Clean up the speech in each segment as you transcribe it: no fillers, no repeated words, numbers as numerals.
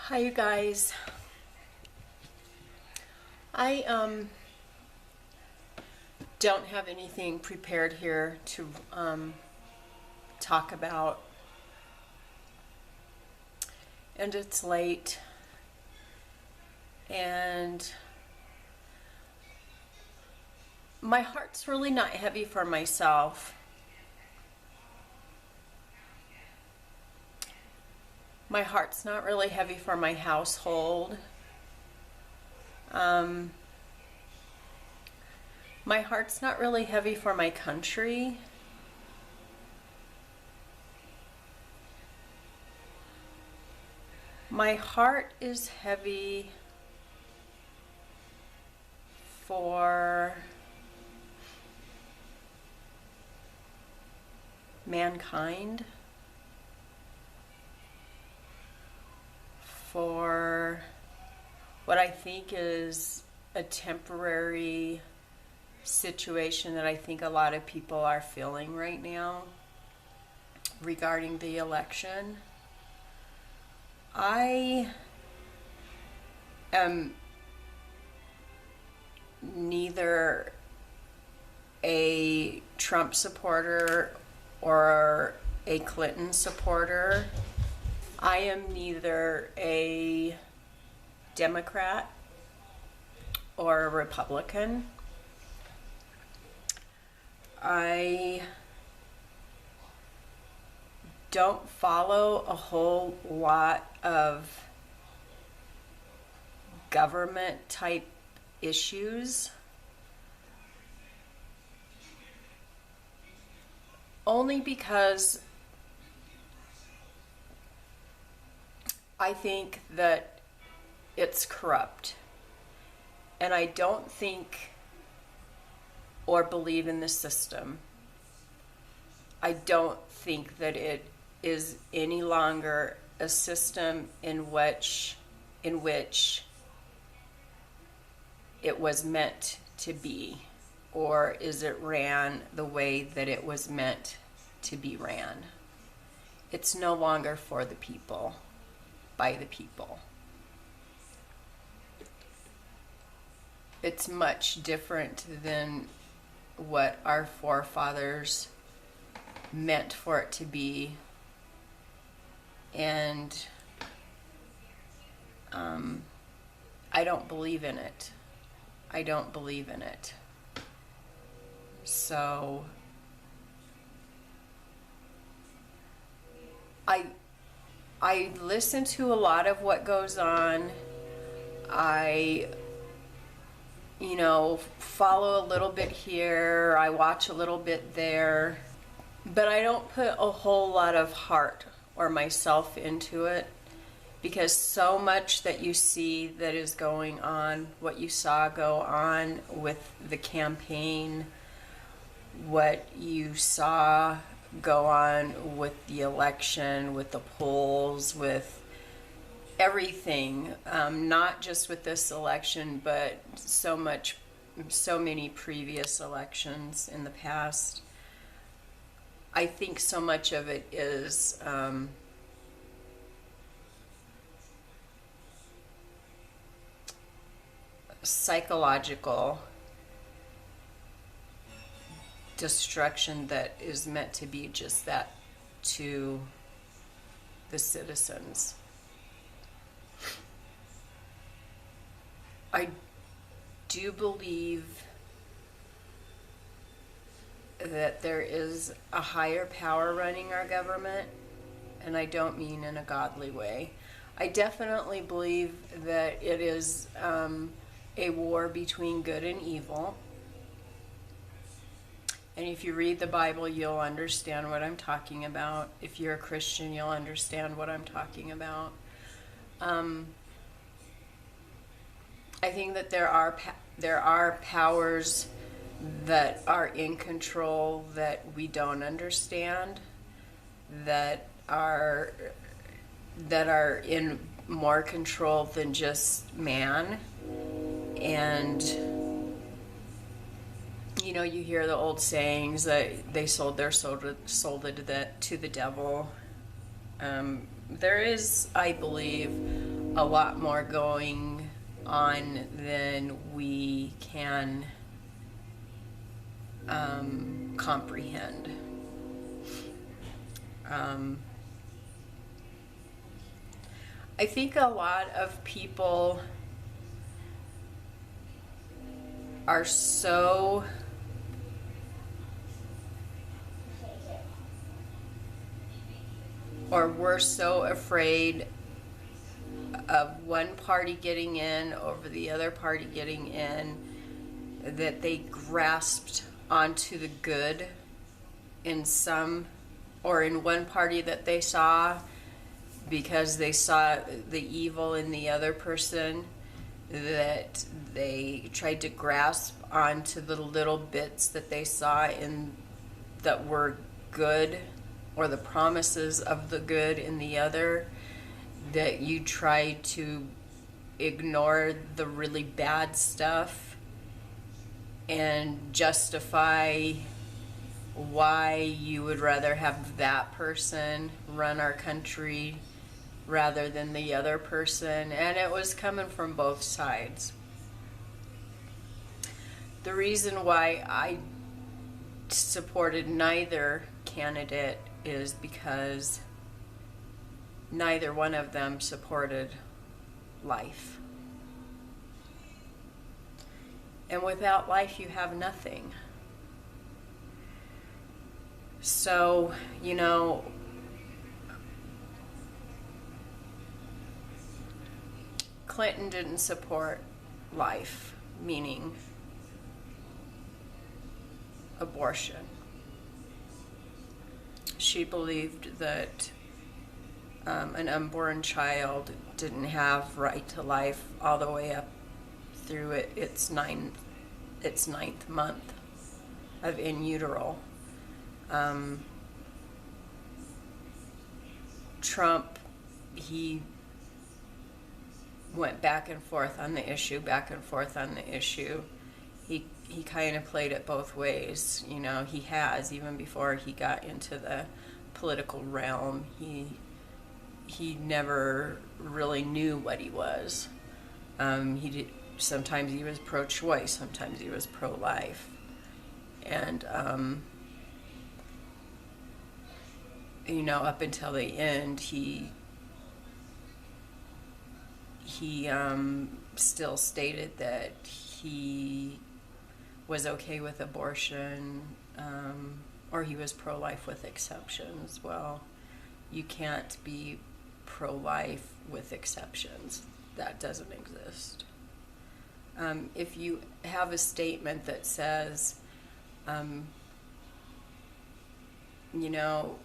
Hi, you guys. I don't have anything prepared here to talk about, and it's late, and my heart's really not heavy for myself. My heart's not really heavy for my household. My heart's not really heavy for my country. My heart is heavy for mankind, for what I think is a temporary situation that I think a lot of people are feeling right now regarding the election. I am neither a Trump supporter or a Clinton supporter. I am neither a Democrat or a Republican. I don't follow a whole lot of government type issues, only because I think that it's corrupt, and I don't think or believe in the system. I don't think that it is any longer a system in which it was meant to be, or is it ran the way that it was meant to be ran. It's no longer for the people, by the people. It's much different than what our forefathers meant for it to be, and I don't believe in it. I don't believe in it. So I listen to a lot of what goes on. I follow a little bit here, I watch a little bit there, but I don't put a whole lot of heart or myself into it, because so much that you see that is going on, what you saw go on with the campaign, what you saw go on with the election, with the polls, with everything, not just with this election, but so many previous elections in the past. I think so much of it is psychological destruction that is meant to be just that to the citizens. I do believe that there is a higher power running our government, and I don't mean in a godly way. I definitely believe that it is a war between good and evil. And if you read the Bible, you'll understand what I'm talking about. If you're a Christian, you'll understand what I'm talking about. I think that there are powers that are in control that we don't understand, that are in more control than just man. And you hear the old sayings that they sold their soul to the devil. There is, I believe, a lot more going on than we can comprehend. I think a lot of people are so or we're so afraid of one party getting in over the other party getting in that they grasped onto the good in some or in one party that they saw because they saw the evil in the other person, that they tried to grasp onto the little bits that they saw in that were good or the promises of the good in the other, that you try to ignore the really bad stuff and justify why you would rather have that person run our country rather than the other person. And it was coming from both sides. The reason why I supported neither candidate is because neither one of them supported life. And without life, you have nothing. So, you know, Clinton didn't support life, meaning abortion. She believed that an unborn child didn't have right to life all the way up through its ninth month of in utero. Trump, he went back and forth on the issue. He kind of played it both ways. You know, he has, even before he got into the political realm, he never really knew what he was. Sometimes he was pro-choice, sometimes he was pro-life. And, you know, up until the end, he still stated that he was okay with abortion, or he was pro-life with exceptions. Well, you can't be pro-life with exceptions. That doesn't exist. If you have a statement that says, you know,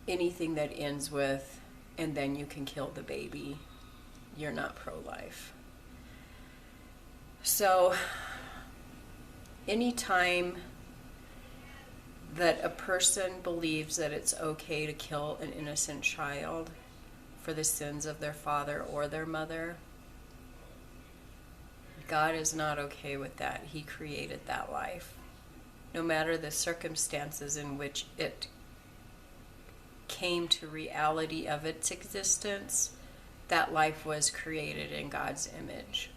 anything that ends with, and then you can kill the baby, you're not pro-life. So, anytime that a person believes that it's okay to kill an innocent child for the sins of their father or their mother, God is not okay with that. He created that life. No matter the circumstances in which it came to reality of its existence, that life was created in God's image.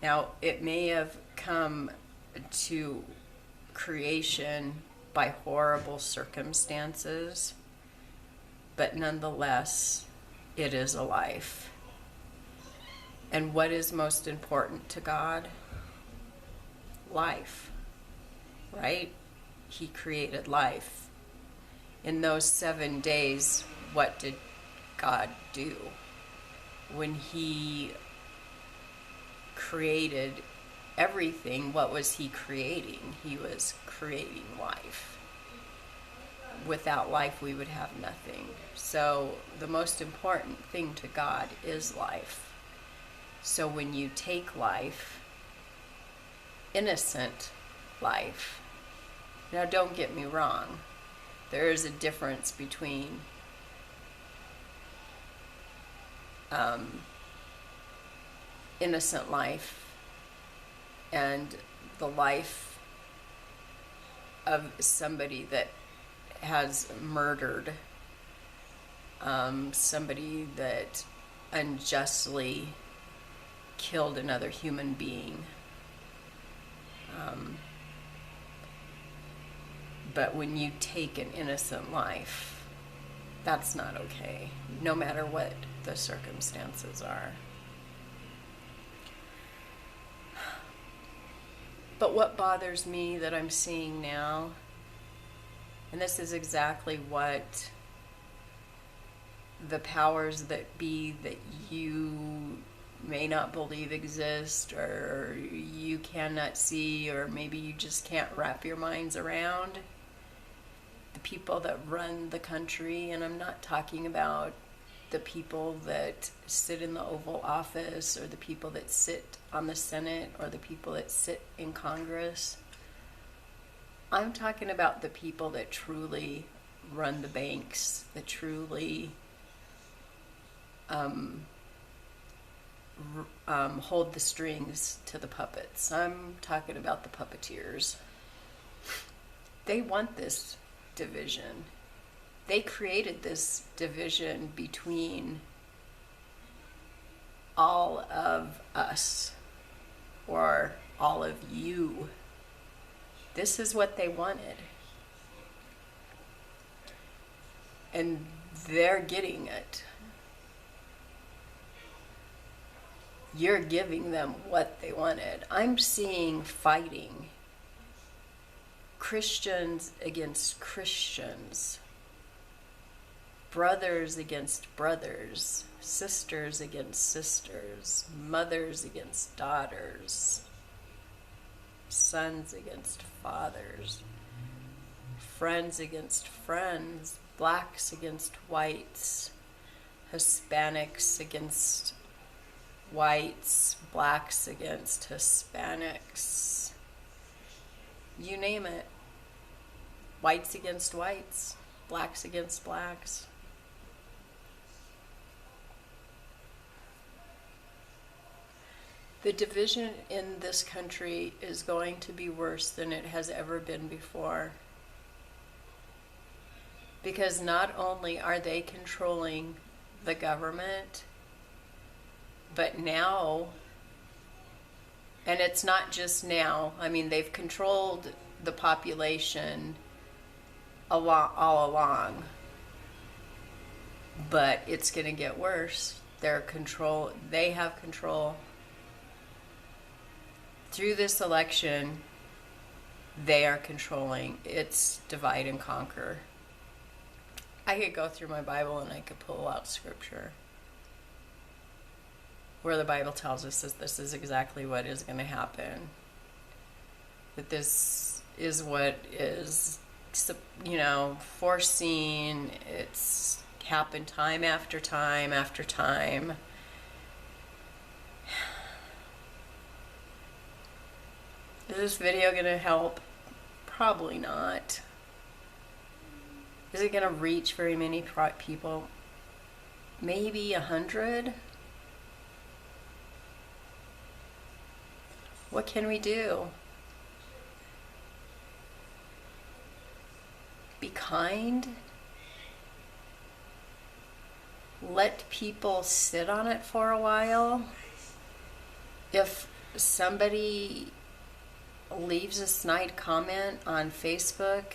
Now, it may have come to creation by horrible circumstances, but nonetheless, it is a life. And what is most important to God? Life, right? He created life. In those 7 days, what did God do? When He created everything, what was He creating? He was creating life. Without life, we would have nothing. So the most important thing to God is life. So when you take life, innocent life, now don't get me wrong, there is a difference between innocent life and the life of somebody that has murdered somebody that unjustly killed another human being. But when you take an innocent life, that's not okay, no matter what the circumstances are. But what bothers me that I'm seeing now, and this is exactly what the powers that be that you may not believe exist, or you cannot see, or maybe you just can't wrap your minds around, the people that run the country, and I'm not talking about the people that sit in the Oval Office, or the people that sit on the Senate, or the people that sit in Congress. I'm talking about the people that truly run the banks, that truly hold the strings to the puppets. I'm talking about the puppeteers. They want this division. They created this division between all of us, or all of you. This is what they wanted. And they're getting it. You're giving them what they wanted. I'm seeing fighting. Christians against Christians. Brothers against brothers. Sisters against sisters. Mothers against daughters. Sons against fathers. Friends against friends. Blacks against whites. Hispanics against whites. Blacks against Hispanics. You name it. Whites against whites. Blacks against blacks. The division in this country is going to be worse than it has ever been before. Because not only are they controlling the government, but now, and it's not just now, I mean, they've controlled the population all along, but it's going to get worse. They have control. Through this election, they are controlling. It's divide and conquer. I could go through my Bible and I could pull out scripture where the Bible tells us that this is exactly what is going to happen. That this is what is, foreseen. It's happened time after time after time. Is this video going to help? Probably not. Is it going to reach very many people? Maybe 100? What can we do? Be kind? Let people sit on it for a while? If somebody leaves a snide comment on Facebook,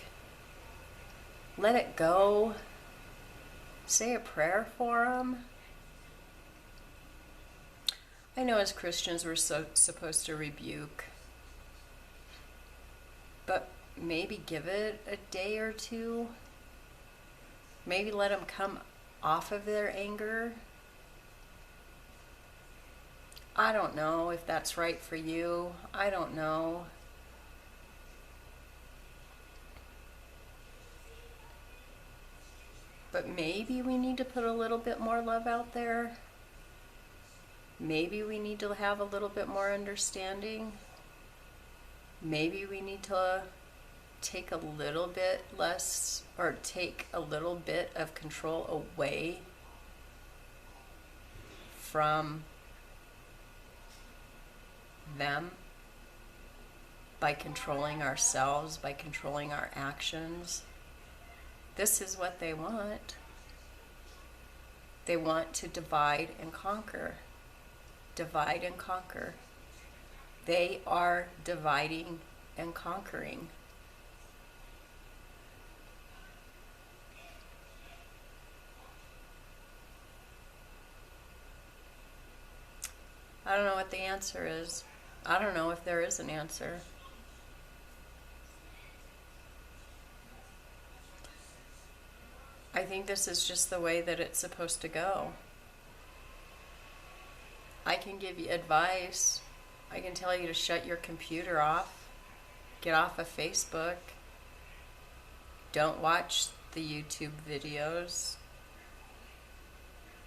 let it go. Say a prayer for them. I know as Christians we're supposed to rebuke, but maybe give it a day or two. Maybe let them come off of their anger. I don't know if that's right for you. I don't know. But maybe we need to put a little bit more love out there. Maybe we need to have a little bit more understanding. Maybe we need to take a little bit less, or take a little bit of control away from them by controlling ourselves, by controlling our actions. This is what they want. They want to divide and conquer. Divide and conquer. They are dividing and conquering. I don't know what the answer is. I don't know if there is an answer. I think this is just the way that it's supposed to go. I can give you advice. I can tell you to shut your computer off. Get off of Facebook. Don't watch the YouTube videos.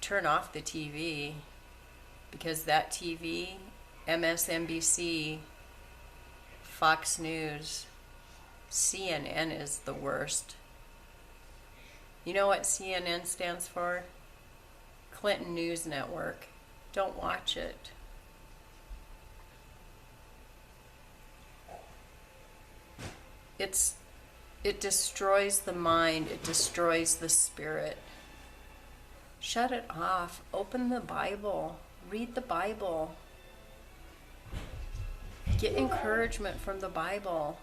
Turn off the TV. Because that TV, MSNBC, Fox News, CNN is the worst. You know what CNN stands for? Clinton News Network. Don't watch it. It destroys the mind. It destroys the spirit. Shut it off. Open the Bible. Read the Bible. Get encouragement from the Bible.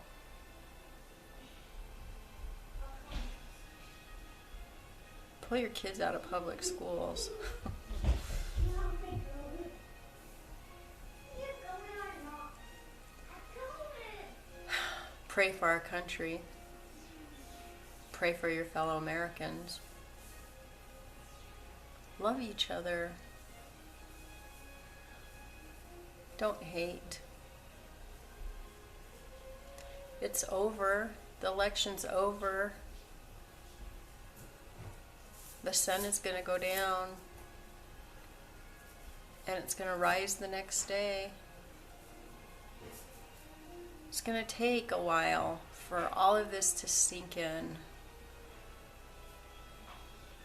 Pull your kids out of public schools. Pray for our country. Pray for your fellow Americans. Love each other. Don't hate. It's over. The election's over. The sun is going to go down. And it's going to rise the next day. It's going to take a while for all of this to sink in.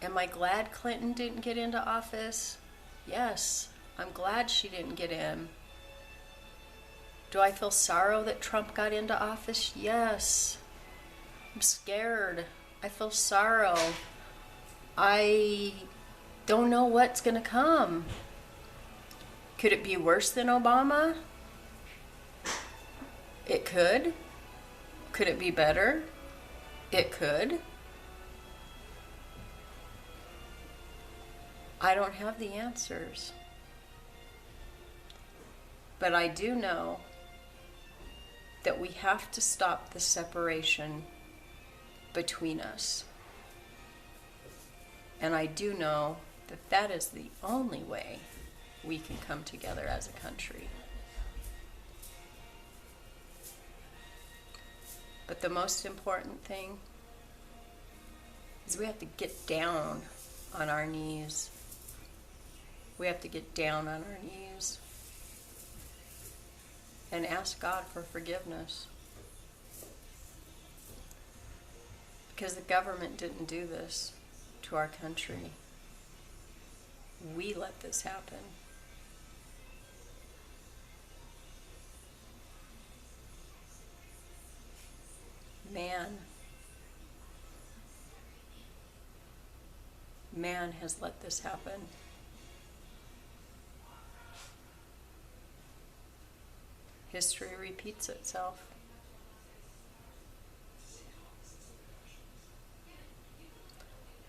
Am I glad Clinton didn't get into office? Yes, I'm glad she didn't get in. Do I feel sorrow that Trump got into office? Yes. I'm scared. I feel sorrow. I don't know what's going to come. Could it be worse than Obama? It could. Could it be better? It could. I don't have the answers. But I do know that we have to stop the separation between us. And I do know that that is the only way we can come together as a country. But the most important thing is we have to get down on our knees. We have to get down on our knees and ask God for forgiveness. Because the government didn't do this to our country. We let this happen. Man has let this happen. History repeats itself.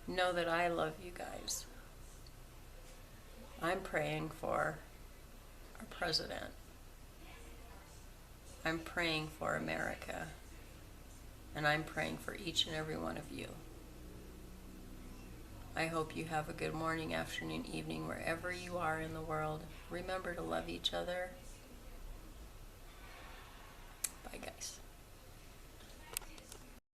Know that I love you guys. I'm praying for our president. I'm praying for America. And I'm praying for each and every one of you. I hope you have a good morning, afternoon, evening, wherever you are in the world. Remember to love each other. Bye, guys.